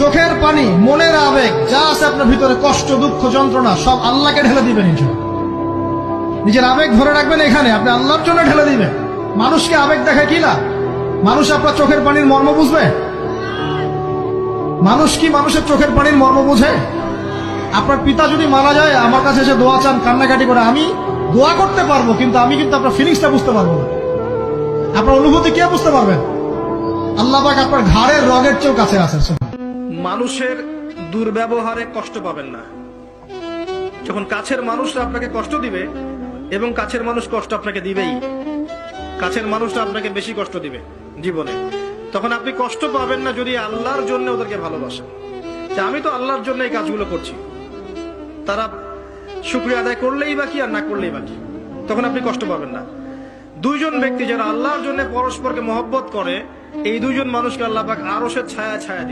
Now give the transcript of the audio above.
চোখের পানি, মনের আবেগ, যা আছে আপনার ভিতরে, কষ্ট, দুঃখ, যন্ত্রণা, সব আল্লাহকে ঢেলে দিবেন। নিজের আবেগ ধরে রাখবেন এখানে, আপনি আল্লাহর জন্য ঢেলে দিবেন। মানুষকে আবেগ দেখায় কি না? মানুষ আপনার চোখের পানির মর্ম বুঝবে? মানুষ কি মানুষের চোখের পানির মর্ম বুঝে? আপনার পিতা যদি মারা যায়, আমার কাছে এসে দোয়া চান, কান্নাকাটি করে, আমি দোয়া করতে পারবো, কিন্তু আমি কিন্তু আপনার ফিলিংসটা বুঝতে পারবো না। আপনার অনুভূতি কে বুঝতে পারবেন? আল্লাহ পাক আপনার ঘাড়ের রগের চেয়েও কাছে আছেন। মানুষের দুর্ব্যবহারে কষ্ট পাবেন না। যখন কাছের মানুষরা আপনাকে কষ্ট দিবে, এবং কাছের মানুষ কষ্ট আপনাকে দিবেই, কাছের মানুষরা আপনাকে বেশি কষ্ট দিবে জীবনে, তখন আপনি কষ্ট পাবেন না যদি আল্লাহর জন্য ওদেরকে ভালোবাসেন। যে আমি তো আল্লাহর জন্য এই কাজগুলো করছি, তারা শুকরিয়া আদায় করলেই বা কি আর না করলেই বা কি, তখন আপনি কষ্ট পাবেন না। দুইজন ব্যক্তি যারা আল্লাহর জন্য পরস্পরকে মহব্বত করে, এই দুইজন মানুষকে আল্লাহ পাক আরশের ছায়া ছায়া দিবে।